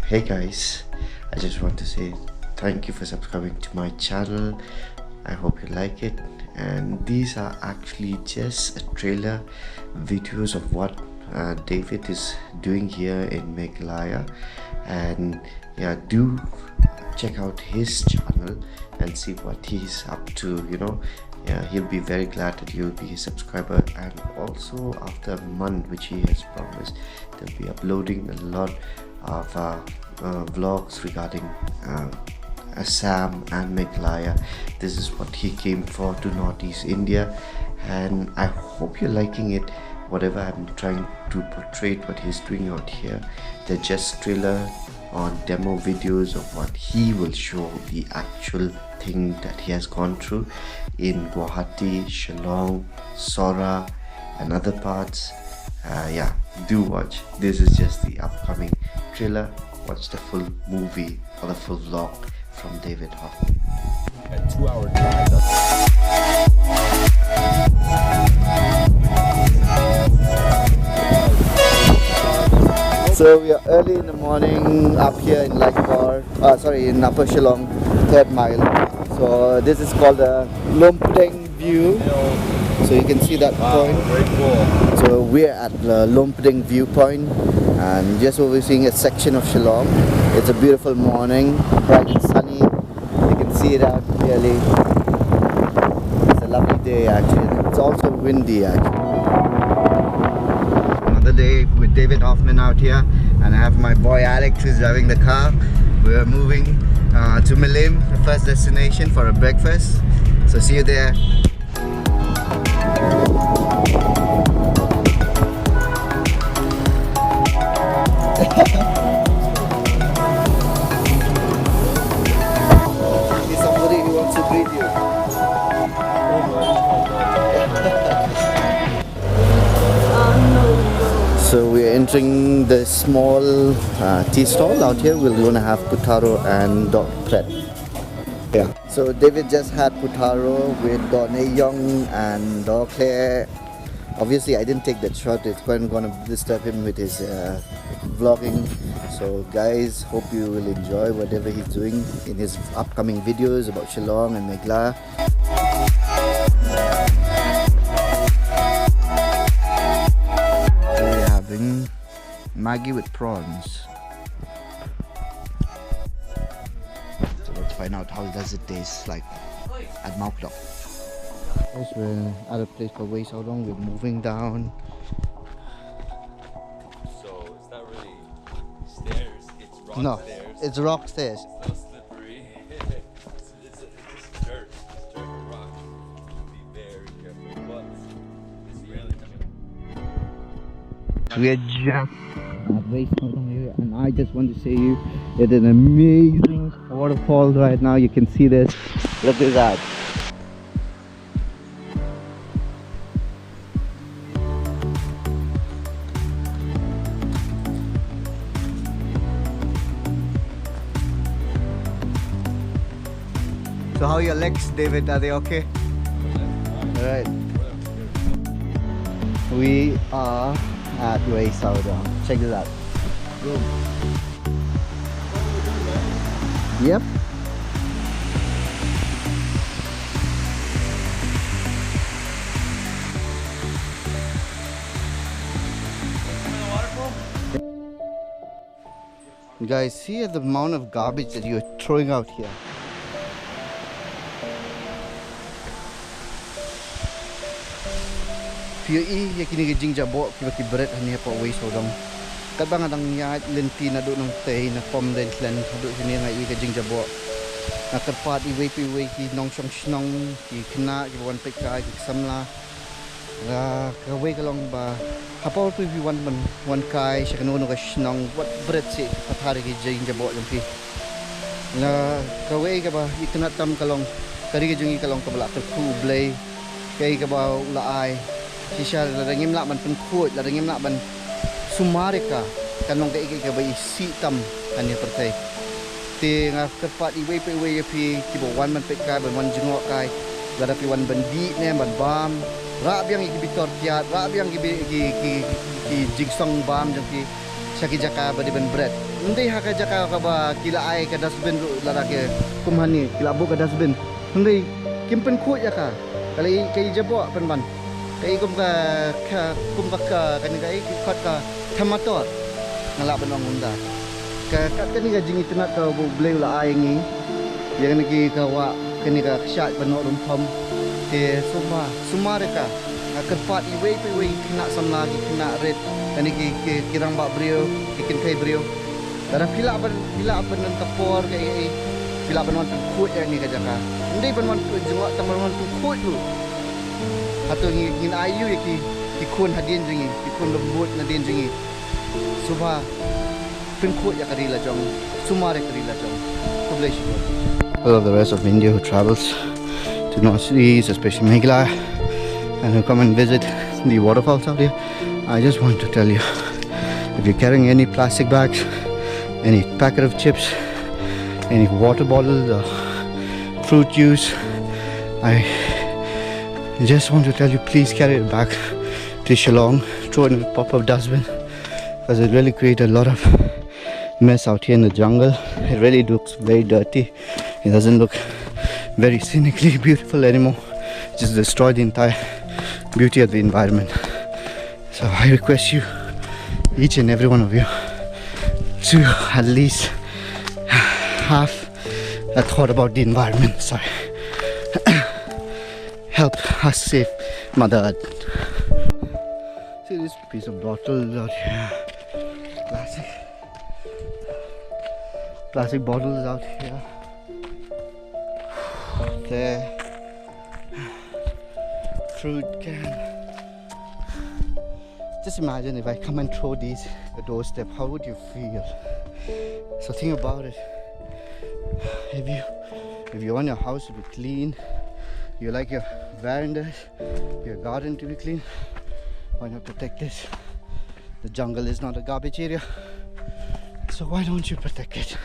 Hey guys, I just want to say thank you for subscribing to my channel. I hope you like it, and these are actually just a trailer videos of what David is doing here in Meghalaya. And yeah, do check out his channel and see what he's up to. Yeah, he'll be very glad that you'll be his subscriber. And also, after a month, which he has promised, they'll be uploading a lot of vlogs regarding Assam and Meghalaya. This is what he came for to Northeast India, and I hope you're liking it. Whatever I'm trying to portray, what he's doing out here, they're just trailer or demo videos of what he will show, the actual thing that he has gone through in Guwahati, Shillong, Sohra and other parts. Yeah, do watch. This is just the upcoming trailer. Watch the full movie or the full vlog from David Hoffmann. A 2-hour drive. So we are early in the morning up here in in Upper Shillong, 3rd mile. So this is called the Lompdeng view. So you can see that point. Very cool. So we're at the Lompdeng viewpoint, and just overseeing a section of Shillong. It's a beautiful morning, bright and sunny. You can see it out clearly. It's a lovely day actually. It's also windy actually. Another day with David Hoffmann out here, and I have my boy Alex who's driving the car. We're moving to Milim, the first destination, for a breakfast. So see you there. Somebody who wants to greet you. So we're entering the small tea stall out here. We're going to have putaro and dog bread. Yeah. So David just had putaro with Donnie Young and dog Claire. Obviously, I didn't take that shot. It's going to disturb him with his vlogging. So guys, hope you will enjoy whatever he's doing in his upcoming videos about Shillong and Meghalaya. We're having Maggie with prawns. So let's find out how does it taste like at Mauklok. We're at a place called Way So Long. We're moving down. So it's not really stairs, it's rock No, stairs. it's rock stairs. It's so slippery. it's dirt. It's dirt and rock. Be very careful. But it's really coming. We are just at Way So Long here, and I just want to say you, it's an amazing waterfall right now. You can see this. Look at that. So how are your legs, David? Are they okay? Alright. We are at Way So Long. Check this out. Go. Yep. Guys, see the amount of garbage that you're throwing out here. POE ya kini gijing jabo ki berat hanya pa Way So Long. Kadang adang ya lenti na do ng tay na pom lens lan do sini nga i gijing jabo. Na terpat i way ki nong song snong ki kena ki wan pe kai ki samla. Ra ka way ka long ba hapaw tu vi wan kai sa kanu no ka snong wat berat si pathari ki gijing jabo lampi. Na ka way ka ba i kena tam kalong kari gijing i kalong ka bala ka ku blay kay ka ba ulaay. Sisya ladangim la man pengkut ladangim la man sumarika kanong kay ka ba isitam kanya pertay ti nga kerpat iwe pe iwe pi kibo wan man pe ka ban wan jingok kai lada pi wan bandi ne ban bam ra biang iki bitor tiat ra biang ki jigsong bam jang ki Saki jaka ba di ben bread. Hindi haka jaka ka ba kila ai ka dasbin larake kumhani kila bu ka dasbin. Hindi kimpen ku jaka. Kali kai jabo pen ban. Kai kum ka kani kai kot ka tomato. Ngalap ben unda. Ka kani ka jingi tenat ka bu bleu la ai ngi. Yang nagi ka wa kani ka syat ben rum pam. Ke semua reka. Kerpat iwe kena sam lagi kena red. Kani ki kirang bak brio, ikin kai brio. Dara pila ban nan kapor kai pila ban wan kut ya ni ka jaka. Ndai ban wan jengok tam ban wan kut tu. Atau ngin ayu ki kun hadin jingi, ki kun lembut nadin jingi. Suba pen kut ya karila jong. Sumare karila jong. God bless you. All of the rest of India who travels to North East, especially Meghalaya, and who come and visit the waterfalls out here, I just want to tell you, if you're carrying any plastic bags, any packet of chips, any water bottles or fruit juice, I just want to tell you, please carry it back to Shillong, throw it in a pop-up dustbin, because it really created a lot of mess out here in the jungle. It really looks very dirty. It doesn't look very scenically beautiful anymore. It just destroyed the entire beauty of the environment. So I request you, each and every one of you, to at least have a thought about the environment. Sorry. Help us save Mother Earth. See this piece of bottle out here. Plastic bottles out here. There. Fruit can. Just imagine if I come and throw these at the doorstep, how would you feel? So think about it. If you want your house to be clean, you like your verandas, your garden to be clean, why not protect this? The jungle is not a garbage area, so why don't you protect it?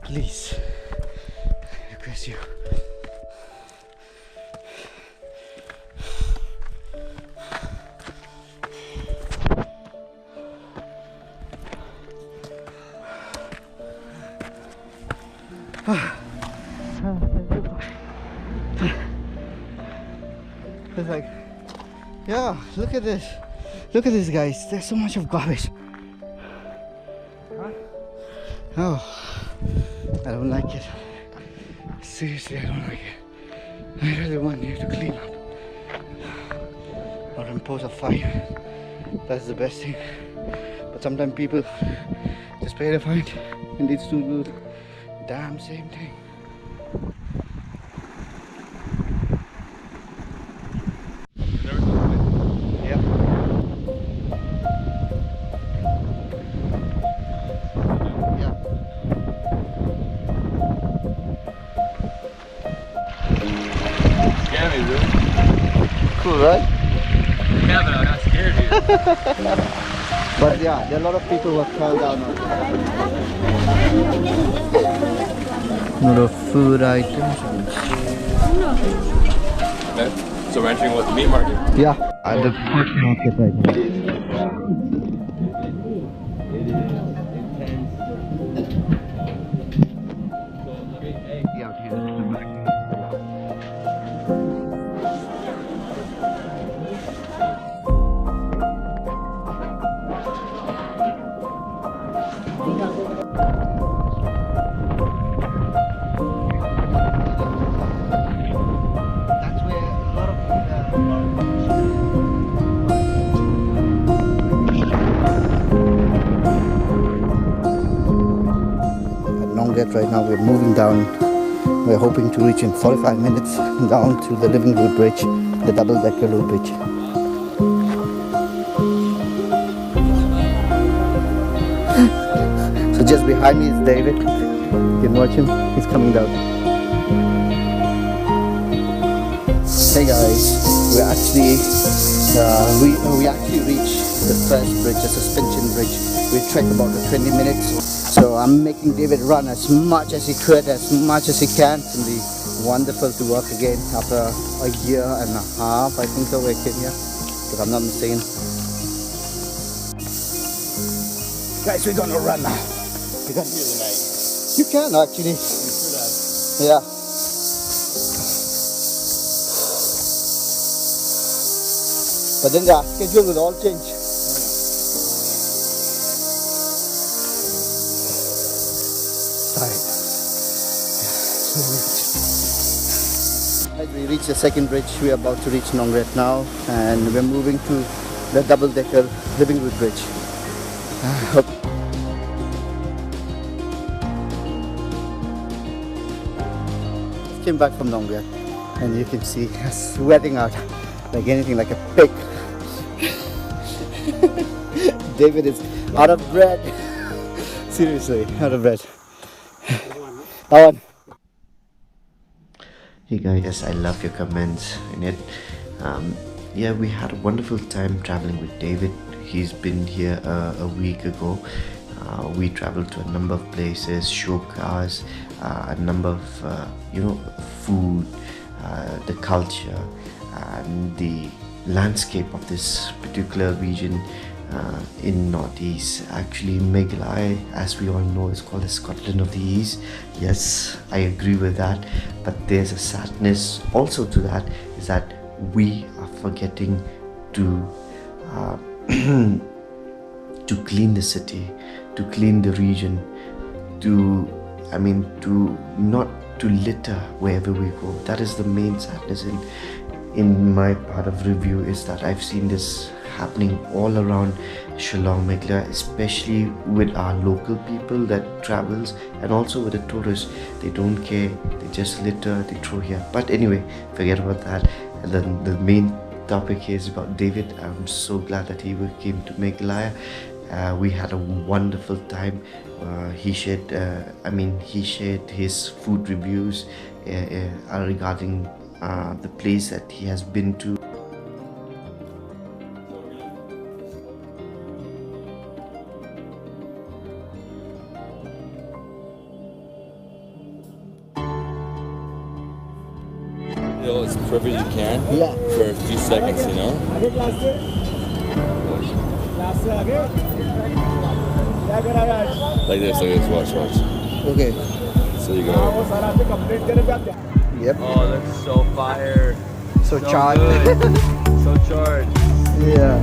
Please, I request you. It's like, yeah, look at this. Look at this, guys. There's so much of garbage. Oh, I don't like it. Seriously, I don't like it. I really want you to clean up or impose a fine. That's the best thing. But sometimes people just pay the fine and it's to do the damn same thing. Cool, right? Yeah, but I'm not scared, dude. But yeah, there are a lot of people who have fell down on it. A lot of food items. Okay. So we're entering what, the meat market? Yeah, at the pork market right now. Yeah, out here at the back. Nongrait right now, we're moving down. We're hoping to reach in 45 minutes down to the Living Road Bridge, the double-decker road bridge. So just behind me is David. You can watch him. He's coming down. Hey guys, we actually reached the first bridge, the suspension bridge. We trekked about 20 minutes. So I'm making David run as much as he could, as much as he can. It's going to be wonderful to work again after a year and a half, I think so, we came here, if I'm not mistaken. Guys, we're gonna run now. We're gonna... Really nice. You can actually. You should have. Yeah. But then the schedule will all change. Tired. As we reach the second bridge, we are about to reach Nongrait now, and we're moving to the double-decker living root bridge. Came back from Nongrait, and you can see sweating out like anything, like a pig. David is out of breath. Seriously, out of breath. That one. Hey guys, I love your comments in it. Yeah, we had a wonderful time traveling with David. He's been here a week ago. We traveled to a number of places, show cars, a number of food, the culture, and the landscape of this particular region in Northeast. Actually, Meghalaya, as we all know, is called the Scotland of the East. Yes, I agree with that, but there's a sadness also to that, is that we are forgetting to to clean the city, to clean the region, to not to litter wherever we go. That is the main sadness in my part of review, is that I've seen this happening all around Shillong, Meghalaya, especially with our local people that travels, and also with the tourists. They don't care, they just litter, they throw here. But anyway, forget about that. And then the main topic is about David. I'm so glad that he came to Meghalaya. We had a wonderful time. He shared his food reviews regarding the place that he has been to. As perfect as you can. Yeah. For a few seconds, you know? Like this, watch. Okay. So you go. Yep. Oh, that's so fire. So charged. good. So charged. Yeah.